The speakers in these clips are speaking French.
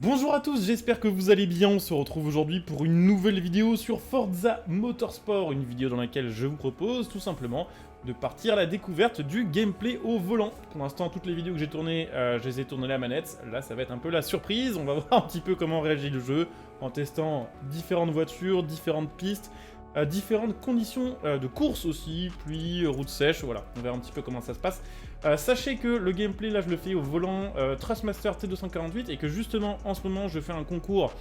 Bonjour à tous, j'espère que vous allez bien. On se retrouve aujourd'hui pour une nouvelle vidéo sur Forza Motorsport, une vidéo dans laquelle je vous propose tout simplement de partir à la découverte du gameplay au volant. Pour l'instant, toutes les vidéos que j'ai tournées, je les ai tournées à la manette. Là, ça va être un peu la surprise. On va voir un petit peu comment réagit le jeu en testant différentes voitures, différentes pistes, différentes conditions de course aussi, pluie, route sèche, voilà, on verra un petit peu comment ça se passe. Sachez que le gameplay, là, je le fais au volant Thrustmaster T248 et que justement, en ce moment, je fais un concours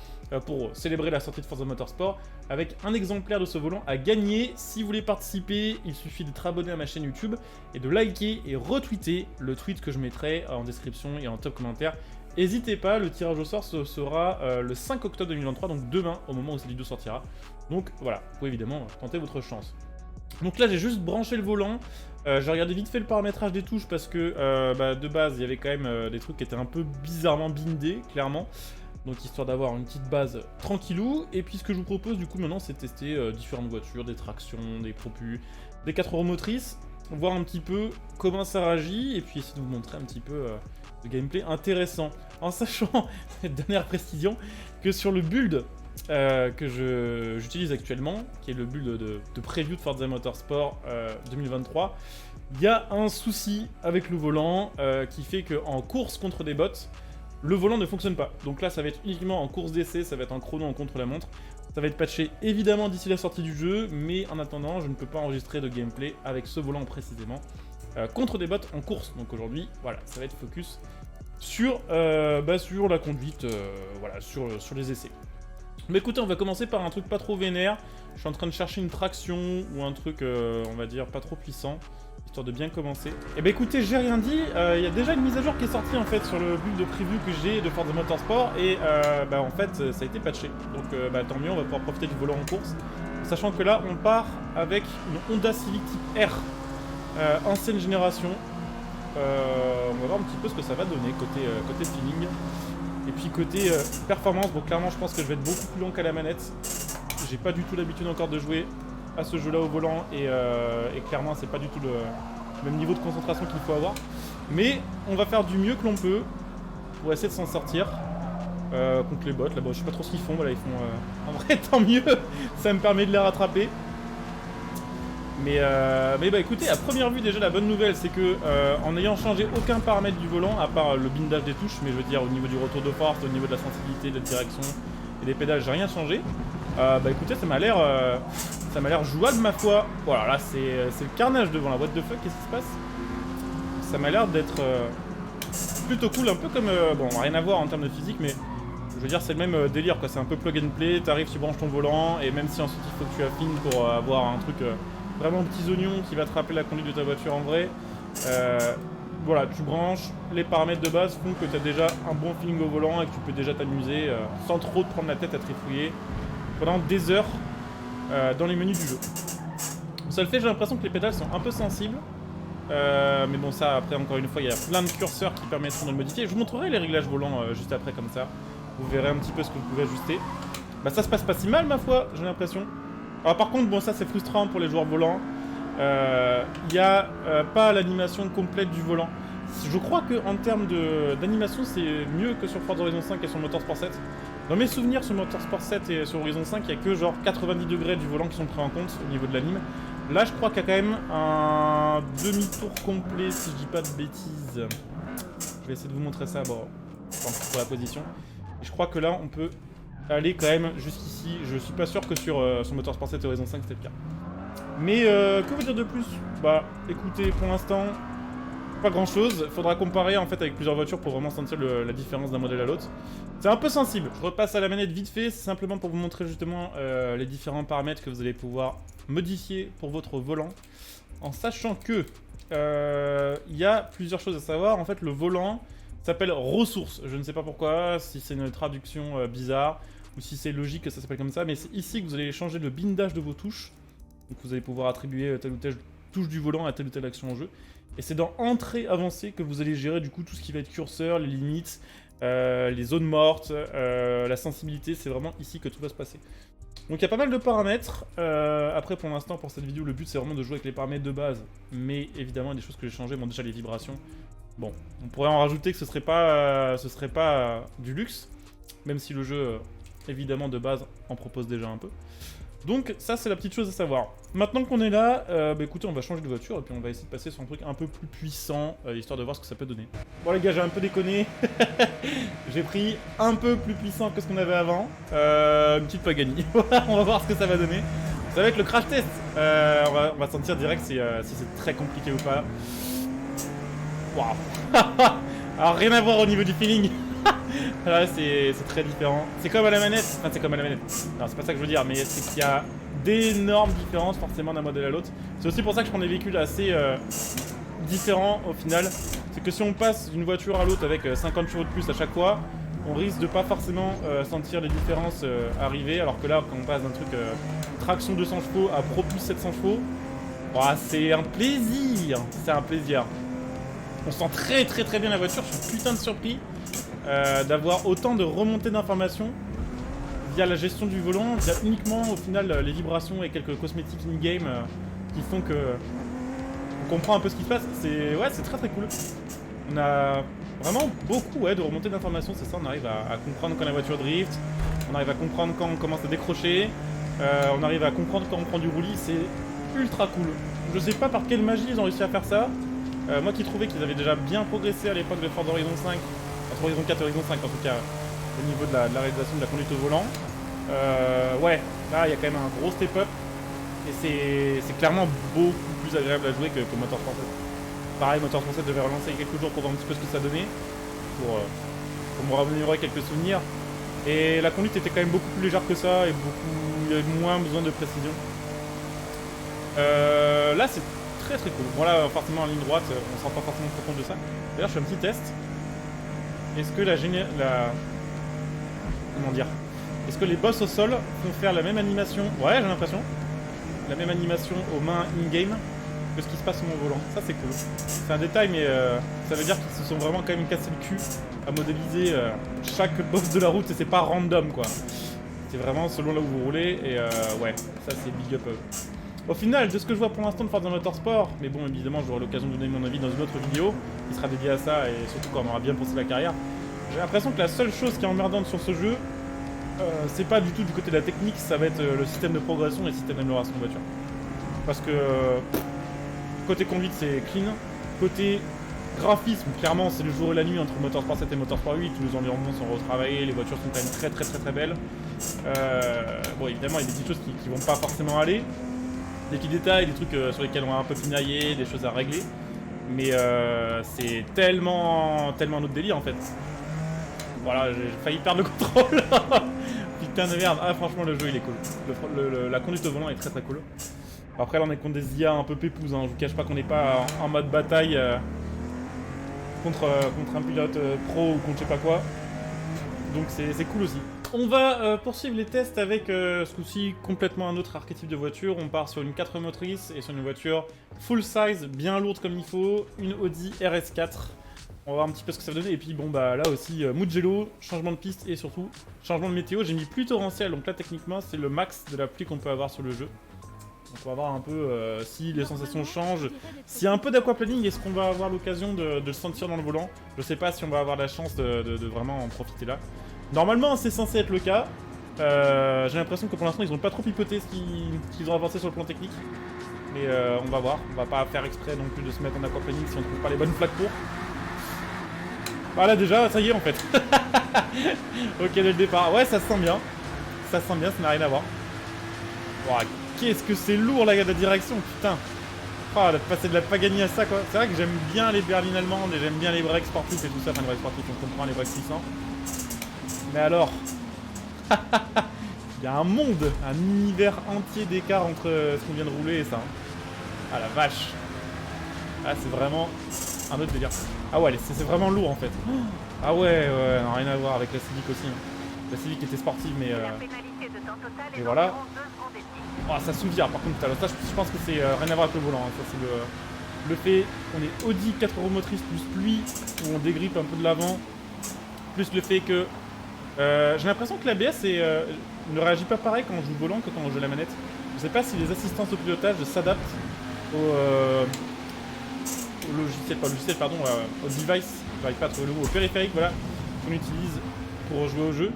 pour célébrer la sortie de Forza Motorsport avec un exemplaire de ce volant à gagner. Si vous voulez participer, il suffit d'être abonné à ma chaîne YouTube et de liker et retweeter le tweet que je mettrai en description et en top commentaire. N'hésitez pas, le tirage au sort ce sera le 5 octobre 2023, donc demain, au moment où cette vidéo sortira. Donc voilà, vous pouvez évidemment tenter votre chance. Donc là, j'ai juste branché le volant. J'ai regardé vite fait le paramétrage des touches parce que de base, il y avait quand même des trucs qui étaient un peu bizarrement bindés, clairement. Donc histoire d'avoir une petite base tranquillou. Et puis ce que je vous propose du coup maintenant, c'est de tester différentes voitures, des tractions, des propus, des 4 roues motrices, voir un petit peu comment ça réagit et puis essayer de vous montrer un petit peu de gameplay intéressant. En sachant, cette dernière précision, que sur le build que j'utilise actuellement, qui est le build de preview de Forza Motorsport 2023, il y a un souci avec le volant qui fait qu'en course contre des bots, le volant ne fonctionne pas. Donc là, ça va être uniquement en course d'essai, ça va être un chrono en contre-la-montre. Ça va être patché évidemment d'ici la sortie du jeu, mais en attendant, je ne peux pas enregistrer de gameplay avec ce volant précisément contre des bots en course. Donc aujourd'hui, voilà, ça va être focus sur la conduite, voilà, sur les essais. Mais écoutez, on va commencer par un truc pas trop vénère. Je suis en train de chercher une traction ou un truc, on va dire, pas trop puissant, histoire de bien commencer. Et bah écoutez, j'ai rien dit, il y a déjà une mise à jour qui est sortie en fait sur le build de preview que j'ai de Forza Motorsport et en fait ça a été patché. Donc tant mieux, on va pouvoir profiter du volant en course. Sachant que là, on part avec une Honda Civic Type R, ancienne génération. On va voir un petit peu ce que ça va donner côté feeling. Et puis côté performance, bon clairement je pense que je vais être beaucoup plus lent qu'à la manette. J'ai pas du tout l'habitude encore de jouer à ce jeu là au volant et clairement c'est pas du tout le même niveau de concentration qu'il faut avoir. Mais on va faire du mieux que l'on peut pour essayer de s'en sortir contre les bots. Là-bas je sais pas trop ce qu'ils font, voilà, ils font en vrai tant mieux, ça me permet de les rattraper. Mais écoutez, à première vue déjà la bonne nouvelle c'est que en n'ayant changé aucun paramètre du volant à part le bindage des touches, mais je veux dire au niveau du retour de force, au niveau de la sensibilité, de la direction et des pédales, j'ai rien changé. Écoutez, ça m'a l'air jouable ma foi. Voilà, là c'est le carnage devant la what the fuck, qu'est-ce qui se passe? Ça m'a l'air d'être plutôt cool, un peu comme bon, rien à voir en termes de physique, mais je veux dire c'est le même délire quoi, c'est un peu plug and play, t'arrives, tu branches ton volant et même si ensuite il faut que tu affines pour avoir un truc vraiment petits oignons qui va te rappeler la conduite de ta voiture en vrai. Voilà, tu branches, les paramètres de base font que tu as déjà un bon feeling au volant et que tu peux déjà t'amuser sans trop te prendre la tête à trifouiller pendant des heures dans les menus du jeu. Ça le fait, j'ai l'impression que les pédales sont un peu sensibles. Mais bon, ça après, encore une fois, il y a plein de curseurs qui permettront de le modifier. Je vous montrerai les réglages volants juste après, comme ça. Vous verrez un petit peu ce que vous pouvez ajuster. Ça se passe pas si mal, ma foi, j'ai l'impression. Alors par contre, bon ça c'est frustrant pour les joueurs volants, il n'y a pas l'animation complète du volant. Je crois qu'en termes d'animation c'est mieux que sur Forza Horizon 5 et sur Motorsport 7. Dans mes souvenirs sur Motorsport 7 et sur Horizon 5, il n'y a que genre 90 degrés du volant qui sont pris en compte au niveau de l'anime. Là je crois qu'il y a quand même un demi-tour complet si je dis pas de bêtises. Je vais essayer de vous montrer ça, bon, pour la position. Et je crois que là on peut aller quand même jusqu'ici. Je suis pas sûr que sur Motorsport 7 et Horizon 5 c'était le cas. Mais que vous dire de plus? Écoutez, pour l'instant, pas grand chose. Faudra comparer en fait avec plusieurs voitures pour vraiment sentir la différence d'un modèle à l'autre. C'est un peu sensible. Je repasse à la manette vite fait, c'est simplement pour vous montrer justement les différents paramètres que vous allez pouvoir modifier pour votre volant. En sachant que il y a plusieurs choses à savoir. En fait, le volant s'appelle ressources. Je ne sais pas pourquoi, si c'est une traduction bizarre ou si c'est logique que ça s'appelle comme ça, mais c'est ici que vous allez changer le bindage de vos touches. Donc vous allez pouvoir attribuer telle ou telle touche du volant à telle ou telle action en jeu. Et c'est dans Entrée avancée que vous allez gérer du coup tout ce qui va être curseur, les limites, les zones mortes, la sensibilité, c'est vraiment ici que tout va se passer. Donc il y a pas mal de paramètres. Après pour l'instant pour cette vidéo le but c'est vraiment de jouer avec les paramètres de base. Mais évidemment il y a des choses que j'ai changées, bon déjà les vibrations. Bon, on pourrait en rajouter que ce serait pas du luxe. Même si le jeu, évidemment, de base, en propose déjà un peu. Donc ça c'est la petite chose à savoir. Maintenant qu'on est là, bah écoutez on va changer de voiture et puis on va essayer de passer sur un truc un peu plus puissant, histoire de voir ce que ça peut donner. Bon les gars j'ai un peu déconné, j'ai pris un peu plus puissant que ce qu'on avait avant, une petite Pagani, on va voir ce que ça va donner. Ça va être le crash test, on va sentir direct si c'est très compliqué ou pas. Waouh. Alors rien à voir au niveau du feeling. Là c'est très différent. C'est comme à la manette. Enfin c'est comme à la manette. Non c'est pas ça que je veux dire, mais c'est qu'il y a d'énormes différences forcément d'un modèle à l'autre. C'est aussi pour ça que je prends des véhicules assez différents au final. C'est que si on passe d'une voiture à l'autre avec 50 chevaux de plus à chaque fois, on risque de pas forcément sentir les différences arriver. Alors que là quand on passe d'un truc traction 200 chevaux à Pro plus 700 chevaux, oh, c'est un plaisir. C'est un plaisir. On sent très bien la voiture, je suis putain de surpris d'avoir autant de remontées d'informations via la gestion du volant, via uniquement au final les vibrations et quelques cosmétiques in-game qui font que on comprend un peu ce qui se passe. C'est très cool. On a vraiment beaucoup de remontées d'informations, c'est ça, on arrive à comprendre quand la voiture drift, on arrive à comprendre quand on commence à décrocher, on arrive à comprendre quand on prend du roulis, c'est ultra cool. Je sais pas par quelle magie ils ont réussi à faire ça. Moi qui trouvais qu'ils avaient déjà bien progressé à l'époque de Forza Horizon 5, entre Horizon 4 et Horizon 5 en tout cas, au niveau de la réalisation de la conduite au volant. Ouais, là il y a quand même un gros step up, et c'est clairement beaucoup plus agréable à jouer que Motorsport 7. Pareil, Motorsport 7 devait relancer il y a quelques jours pour voir un petit peu ce que ça donnait, pour me remémorer quelques souvenirs. Et la conduite était quand même beaucoup plus légère que ça, et il y avait moins besoin de précision. Là c'est très cool. Bon là forcément en ligne droite, on se rend pas forcément trop compte de ça. D'ailleurs je fais un petit test. Est-ce que comment dire, est-ce que les boss au sol vont faire la même animation? Ouais j'ai l'impression. La même animation aux mains in-game que ce qui se passe sur mon volant. Ça c'est cool. C'est un détail mais ça veut dire qu'ils se sont vraiment quand même cassé le cul à modéliser chaque boss de la route et c'est pas random quoi. C'est vraiment selon là où vous roulez et ouais, ça c'est big up. Au final, de ce que je vois pour l'instant de Forza Motorsport, mais bon, évidemment, j'aurai l'occasion de donner mon avis dans une autre vidéo qui sera dédiée à ça et surtout quand on aura bien pensé la carrière. J'ai l'impression que la seule chose qui est emmerdante sur ce jeu, c'est pas du tout du côté de la technique, ça va être le système de progression et le système d'amélioration de voiture. Parce que côté conduite, c'est clean. Côté graphisme, clairement, c'est le jour et la nuit entre Motorsport 7 et Motorsport 8. Les environnements sont retravaillés, les voitures sont quand même très belles. Bon, évidemment, il y a des petites choses qui vont pas forcément aller. Des petits détails, des trucs sur lesquels on va un peu pinailler, des choses à régler. Mais c'est tellement notre délire en fait. Voilà, j'ai failli perdre le contrôle. Putain de merde. Ah franchement le jeu il est cool. La conduite au volant est très cool. Après là on est contre des IA un peu pépouses, hein. Je vous cache pas qu'on n'est pas en mode bataille contre un pilote pro ou contre je sais pas quoi. Donc c'est cool aussi. On va poursuivre les tests avec ce coup-ci complètement un autre archétype de voiture. On part sur une 4 motrices et sur une voiture full size, bien lourde comme il faut, une Audi RS4. On va voir un petit peu ce que ça va donner. Et puis bon bah là aussi, Mugello, changement de piste et surtout changement de météo. J'ai mis pluie torrentielle, donc là techniquement c'est le max de la pluie qu'on peut avoir sur le jeu. Donc on va voir un peu si les sensations changent. S'il y a un peu d'aquaplaning, est-ce qu'on va avoir l'occasion de le sentir dans le volant? Je sais pas si on va avoir la chance de vraiment en profiter là. Normalement, c'est censé être le cas. J'ai l'impression que pour l'instant, ils n'ont pas trop pipoté ce qu'ils ont avancé sur le plan technique. Mais on va voir. On va pas faire exprès non plus de se mettre en aquaplaning si on trouve pas les bonnes flaques pour. Voilà, déjà, ça y est en fait. Ok, dès le départ. Ouais, ça se sent bien. Ça se sent bien, ça n'a rien à voir. Wow, qu'est-ce que c'est lourd la direction, putain. Oh, de passer de la Pagani à ça quoi. C'est vrai que j'aime bien les berlines allemandes et j'aime bien les breaks sportifs et tout ça. Enfin, les breaks sportifs, on comprend les breaks puissants. Mais alors, il y a un monde, un univers entier d'écart entre ce qu'on vient de rouler et ça. Ah la vache. Ah c'est vraiment un autre délire. Ah ouais, c'est vraiment lourd en fait. Ah ouais, non, rien à voir avec la Civic aussi. La Civic était sportive mais... Et voilà. Oh, ça souvient par contre tout à l'heure. Ça je pense que c'est rien à voir avec le volant. Hein. Ça c'est le fait, on est Audi 4 roues motrices plus pluie, où on dégrippe un peu de l'avant. Plus le fait que... j'ai l'impression que l'ABS ne réagit pas pareil quand on joue le volant que quand on joue la manette. Je sais pas si les assistances au pilotage s'adaptent au logiciel, pardon, au device, j'arrive pas à trouver le mot, au périphérique, voilà, qu'on utilise pour jouer au jeu.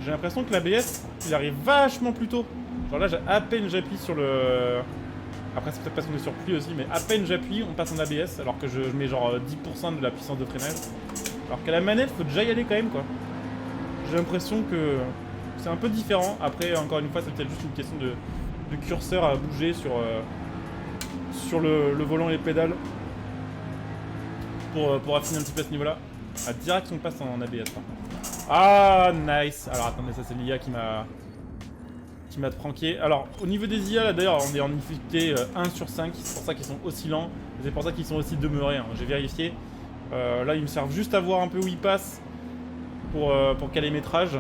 j'ai l'impression que l'ABS, il arrive vachement plus tôt. Genre là, à peine j'appuie sur le... Après, c'est peut-être parce qu'on est sur pluie aussi, mais à peine j'appuie, on passe en ABS, alors que je mets genre 10% de la puissance de freinage. Alors qu'à la manette, faut déjà y aller quand même, quoi. J'ai l'impression que c'est un peu différent. Après, encore une fois, c'est peut-être juste une question de curseur à bouger sur le volant et les pédales pour affiner un petit peu à ce niveau-là. Ah, direct, on passe en ABS, par contre. Ah, nice. Alors, attendez, ça, c'est l'IA qui m'a pranké. Alors, au niveau des IA, là, d'ailleurs, on est en difficulté 1 sur 5. C'est pour ça qu'ils sont aussi lents. C'est pour ça qu'ils sont aussi demeurés. Hein. J'ai vérifié. Là, ils me servent juste à voir un peu où ils passent pour caler mes métrages.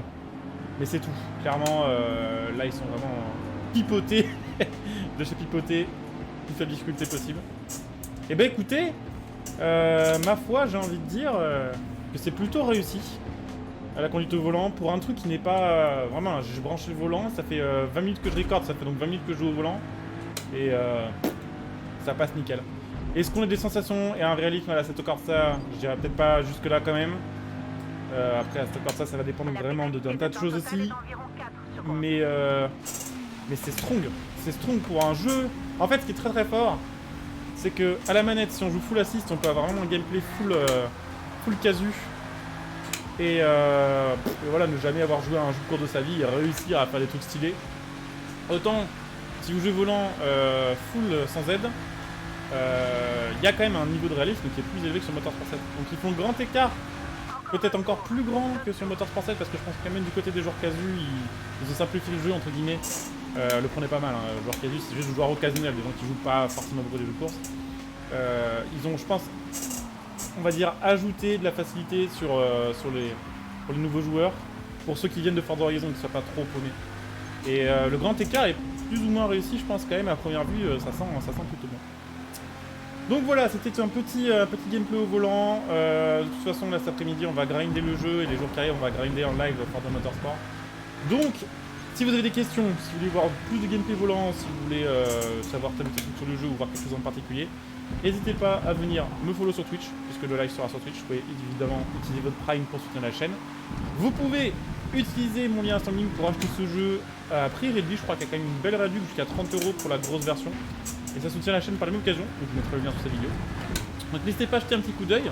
Mais c'est tout. Clairement, là, ils sont vraiment pipotés. De chez pipotés. Plus faible difficulté possible. Et ben, écoutez, ma foi, j'ai envie de dire que c'est plutôt réussi. À la conduite au volant, pour un truc qui n'est pas... vraiment, j'ai branché le volant, ça fait 20 minutes que je recorde, ça fait donc 20 minutes que je joue au volant. Et ça passe nickel. Est-ce qu'on a des sensations et un réalisme à la Assetto Corsa? Je dirais peut-être pas jusque là quand même. Après, Assetto Corsa, ça va dépendre vraiment d'un tas de choses aussi. Mais c'est strong. C'est strong pour un jeu. En fait, ce qui est très très fort, c'est que à la manette, si on joue full assist, on peut avoir vraiment un gameplay full casu. Et voilà, ne jamais avoir joué à un jeu court de sa vie et réussir à faire des trucs stylés. Autant, si vous jouez volant full sans aide, il y a quand même un niveau de réalisme qui est plus élevé que sur Motorsport 7. Donc ils font le grand écart, peut-être encore plus grand que sur Motorsport 7, parce que je pense que quand même du côté des joueurs casus, ils ont simplifié le jeu, entre guillemets. Le prenez pas mal, hein. Le joueur casus, c'est juste des joueurs occasionnels, des gens qui jouent pas forcément beaucoup des jeux de course. Ils ont, je pense, on va dire, ajouter de la facilité pour les nouveaux joueurs, pour ceux qui viennent de Forza Horizon, qui ne soient pas trop paumés. Et le grand écart est plus ou moins réussi, je pense quand même, à première vue, ça sent plutôt bon. Donc voilà, c'était un petit gameplay au volant. De toute façon, là cet après-midi, on va grinder le jeu, et les jours qui arrivent, on va grinder en live Forza Motorsport. Donc, si vous avez des questions, si vous voulez voir plus de gameplay volant, si vous voulez savoir tel ou tel truc sur le jeu ou voir quelque chose en particulier, n'hésitez pas à venir me follow sur Twitch, puisque le live sera sur Twitch. Vous pouvez évidemment utiliser votre Prime pour soutenir la chaîne. Vous pouvez utiliser mon lien Instant Gaming pour acheter ce jeu à prix réduit. Je crois qu'il y a quand même une belle réduction jusqu'à 30 € pour la grosse version. Et ça soutient la chaîne par la même occasion, donc je mettrai le lien sur cette vidéo. Donc n'hésitez pas à jeter un petit coup d'œil.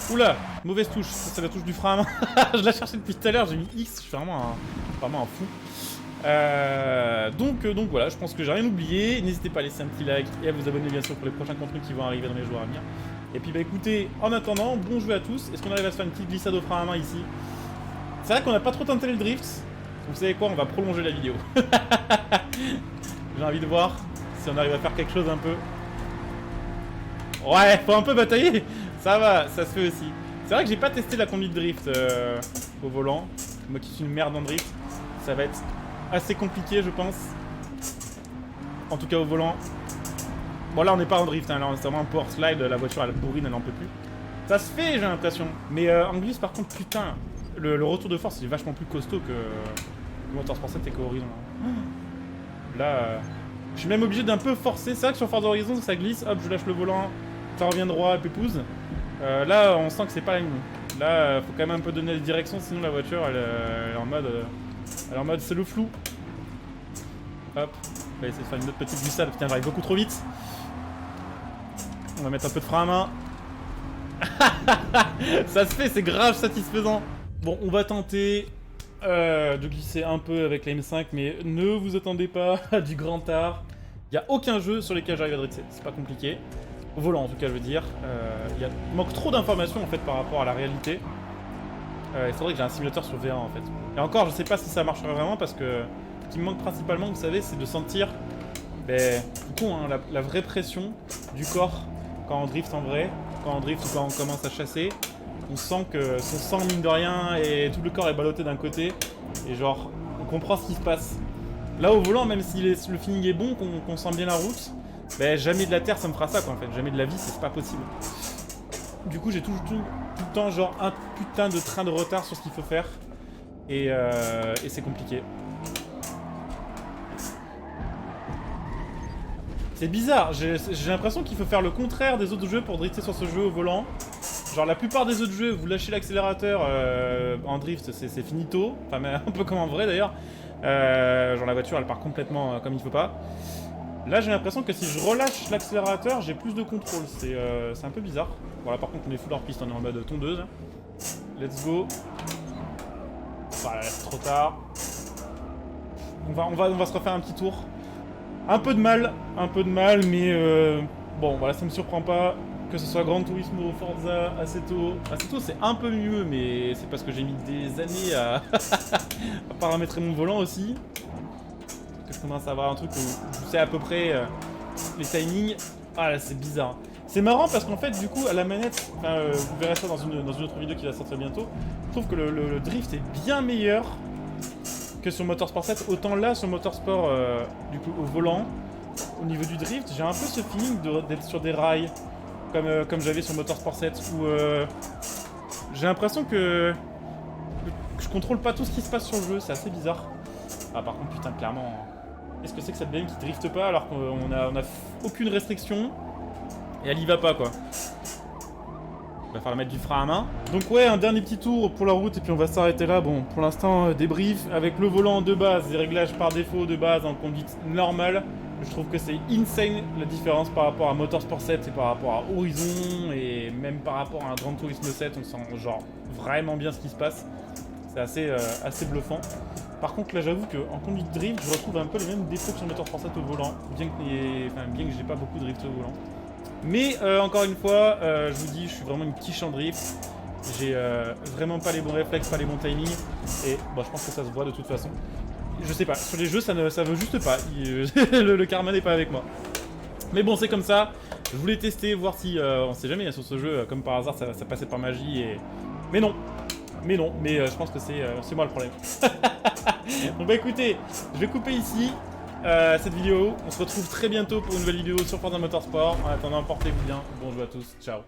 Oula, mauvaise touche, ça c'est la touche du frein à main. Je la cherchais depuis tout à l'heure, j'ai mis X, je suis vraiment un fou. Donc voilà, je pense que j'ai rien oublié. N'hésitez pas à laisser un petit like et à vous abonner bien sûr pour les prochains contenus qui vont arriver dans les jours à venir. Et puis bah écoutez, en attendant, bon jeu à tous. Est-ce qu'on arrive à se faire une petite glissade au frein à main ici? C'est vrai qu'on n'a pas trop tenté le drift. Vous savez quoi, on va prolonger la vidéo. J'ai envie de voir si on arrive à faire quelque chose un peu. Ouais, faut un peu batailler. Ça va, ça se fait aussi. C'est vrai que j'ai pas testé la conduite drift au volant. Moi qui suis une merde en drift, ça va être assez compliqué je pense. En tout cas au volant. Bon là on n'est pas en drift, hein, là c'est vraiment un power slide, la voiture elle bourrine, elle en peut plus. Ça se fait j'ai l'impression. Mais en glisse par contre putain, le retour de force il est vachement plus costaud que le Motorsport 7 et qu'Horizon. Là je suis même obligé d'un peu forcer. C'est vrai que sur Forza Horizon ça glisse, hop je lâche le volant, ça revient droit, pépouze. Là on sent que c'est pas la même. Là faut quand même un peu donner la direction sinon la voiture elle est en mode... Elle est en mode c'est le flou. Hop, on va essayer de faire une autre petite glissade. Putain, j'arrive beaucoup trop vite. On va mettre un peu de frein à main. Ça se fait, c'est grave satisfaisant. Bon, on va tenter de glisser un peu avec la M5, mais ne vous attendez pas à du grand art. Il n'y a aucun jeu sur lequel j'arrive à dresser, c'est pas compliqué. Au volant en tout cas, je veux dire. Il manque trop d'informations en fait par rapport à la réalité. Il faudrait que j'ai un simulateur sur V1 en fait. Et encore, je sais pas si ça marcherait vraiment parce que ce qui me manque principalement, vous savez, c'est de sentir la vraie pression du corps quand on drift en vrai, quand on drift ou quand on commence à chasser. On sent que son sang mine de rien et tout le corps est ballotté d'un côté et genre on comprend ce qui se passe. Là au volant, même si le feeling est bon, qu'on sent bien la route, jamais de la terre ça me fera ça quoi en fait, jamais de la vie c'est pas possible. Du coup j'ai tout le temps genre un putain de train de retard sur ce qu'il faut faire et c'est compliqué. C'est bizarre, j'ai l'impression qu'il faut faire le contraire des autres jeux pour drifter sur ce jeu au volant. Genre la plupart des autres jeux, vous lâchez l'accélérateur en drift, c'est finito. Enfin, mais un peu comme en vrai d'ailleurs. Genre la voiture, elle part complètement comme il faut pas. Là, j'ai l'impression que si je relâche l'accélérateur, j'ai plus de contrôle. C'est un peu bizarre. Voilà, par contre, on est full hors piste, on est en mode tondeuse. Let's go. Voilà, c'est trop tard. On va se refaire un petit tour. Un peu de mal, mais bon, voilà, ça me surprend pas. Que ce soit Gran Turismo, Forza, Assetto. Assetto, c'est un peu mieux, mais c'est parce que j'ai mis des années à paramétrer mon volant aussi. Que je commence à avoir un truc où je sais à peu près les timings. Ah là, c'est bizarre. C'est marrant parce qu'en fait, du coup, à la manette, vous verrez ça dans une autre vidéo qui va sortir bientôt, je trouve que le drift est bien meilleur que sur Motorsport 7. Autant là, sur Motorsport, du coup, au volant, au niveau du drift, j'ai un peu ce feeling d'être sur des rails, comme j'avais sur Motorsport 7, où j'ai l'impression que je contrôle pas tout ce qui se passe sur le jeu, c'est assez bizarre. Ah, par contre, putain, clairement, est-ce que c'est que cette BM qui drifte pas alors qu'on a aucune restriction et elle y va pas, quoi. Il va falloir mettre du frein à main. Donc ouais, un dernier petit tour pour la route et puis on va s'arrêter là. Bon, pour l'instant, débrief avec le volant de base, des réglages par défaut de base en conduite normale. Je trouve que c'est insane la différence par rapport à Motorsport 7 et par rapport à Horizon et même par rapport à un Gran Turismo 7. On sent genre vraiment bien ce qui se passe. C'est assez bluffant. Par contre, là, j'avoue qu'en conduite drift, je retrouve un peu les mêmes défauts que sur Motorsport 7 au volant, bien que j'ai pas beaucoup de drift au volant. Mais encore une fois, je vous dis, je suis vraiment une quiche en drift. J'ai vraiment pas les bons réflexes, pas les bons timings. Et bon, je pense que ça se voit de toute façon. Je sais pas, sur les jeux, ça veut juste pas. Le karma n'est pas avec moi. Mais bon, c'est comme ça. Je voulais tester, voir si, on sait jamais, sur ce jeu, comme par hasard, ça passait par magie. Mais non, je pense que c'est moi le problème. Bon bah écoutez, je vais couper ici cette vidéo. On se retrouve très bientôt pour une nouvelle vidéo sur Forza Motorsport. En attendant, portez-vous bien. Bonjour à tous, ciao.